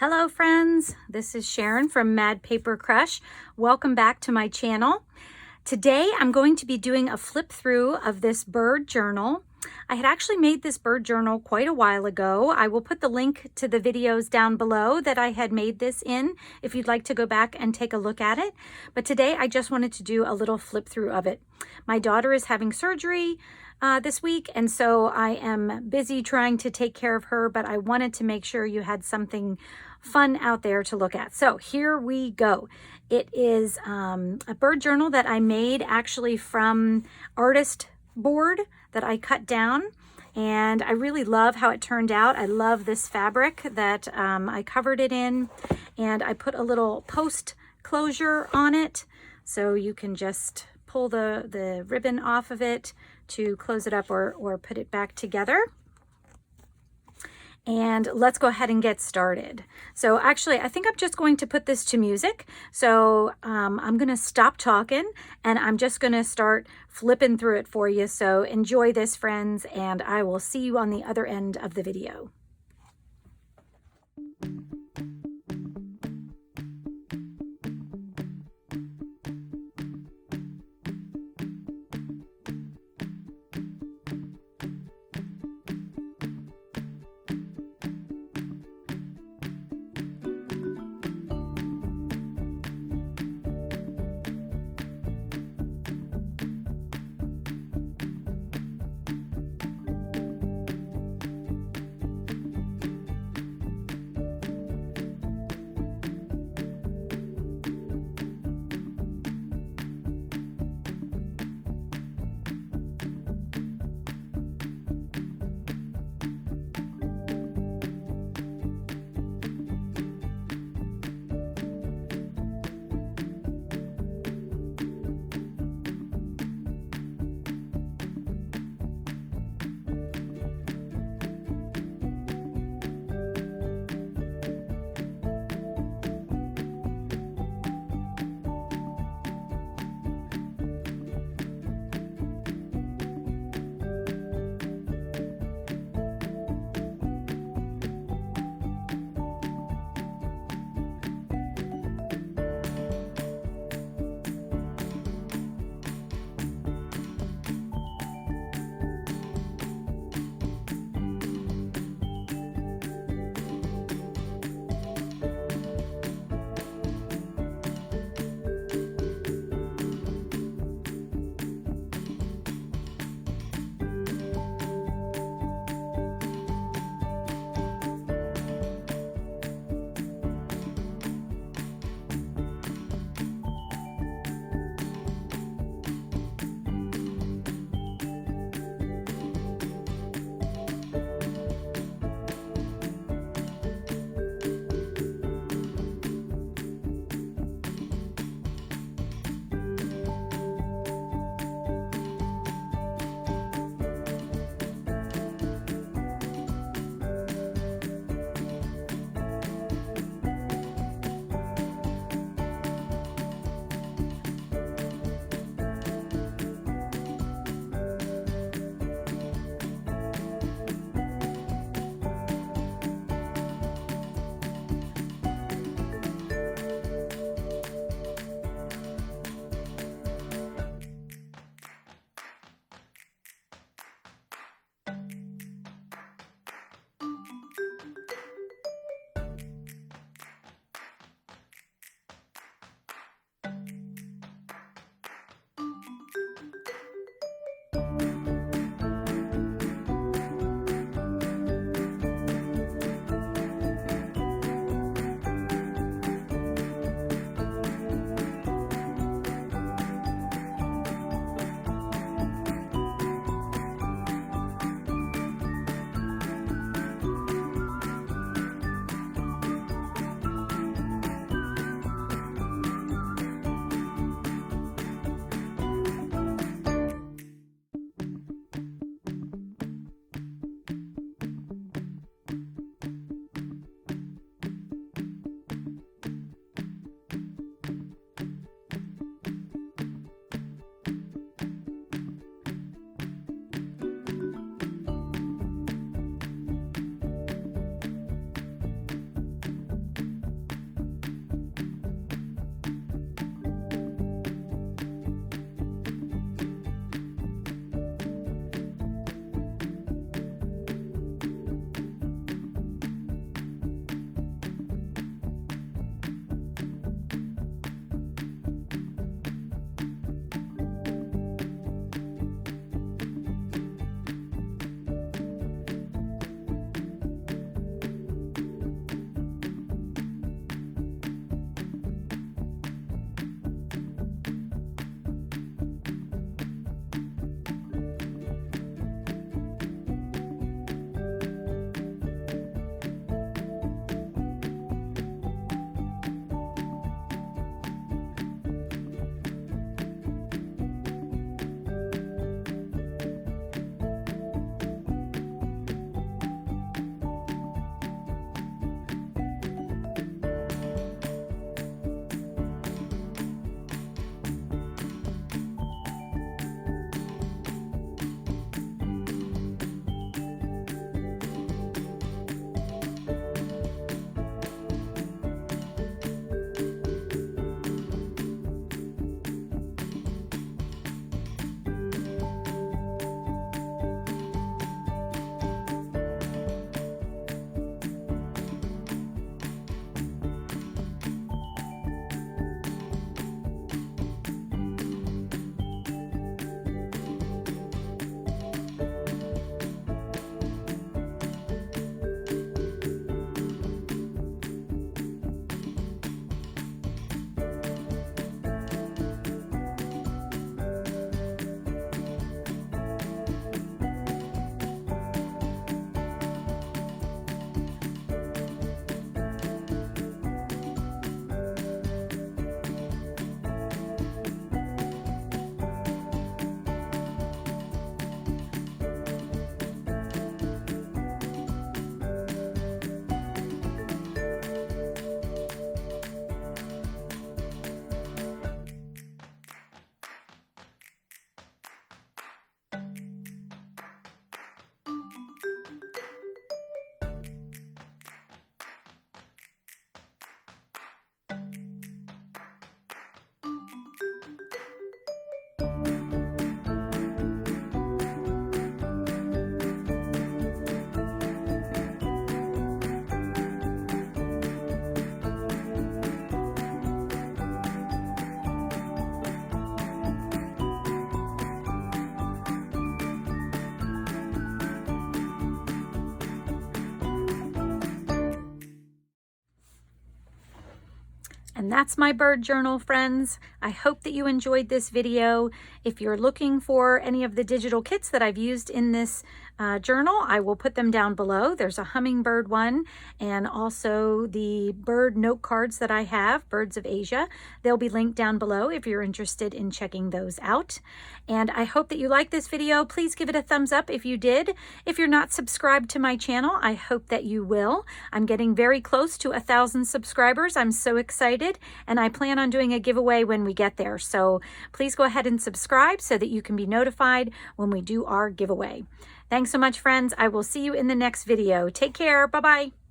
Hello friends, this is Sharon from Mad Paper Crush. Welcome back to my channel. Today I'm going to be doing a flip through of this bird journal. I had actually made this bird journal quite a while ago. I will put the link to the videos down below that I had made this in if you'd like to go back and take a look at it. But today I just wanted to do a little flip through of it. My daughter is having surgery this week, and so I am busy trying to take care of her, but I wanted to make sure you had something fun out there to look at. So here we go. It is a bird journal that I made actually from artist board that I cut down, and I really love how it turned out. I love this fabric that I covered it in, and I put a little post closure on it so you can just pull the ribbon off of it to close it up or put it back together. And let's go ahead and get started. So actually, I think I'm just going to put this to music. So I'm going to stop talking and I'm just going to start flipping through it for you. So enjoy this, friends, and I will see you on the other end of the video. And that's my bird journal, friends. I hope that you enjoyed this video. If you're looking for any of the digital kits that I've used in this journal, I will put them down below. There's a hummingbird one and also the bird note cards that I have, Birds of Asia. They'll be linked down below if you're interested in checking those out. And I hope that you liked this video. Please give it a thumbs up if you did. If you're not subscribed to my channel, I hope that you will. I'm getting very close to 1,000 subscribers. I'm so excited, and I plan on doing a giveaway when we get there. So please go ahead and subscribe so that you can be notified when we do our giveaway. Thanks so much, friends. I will see you in the next video. Take care. Bye-bye.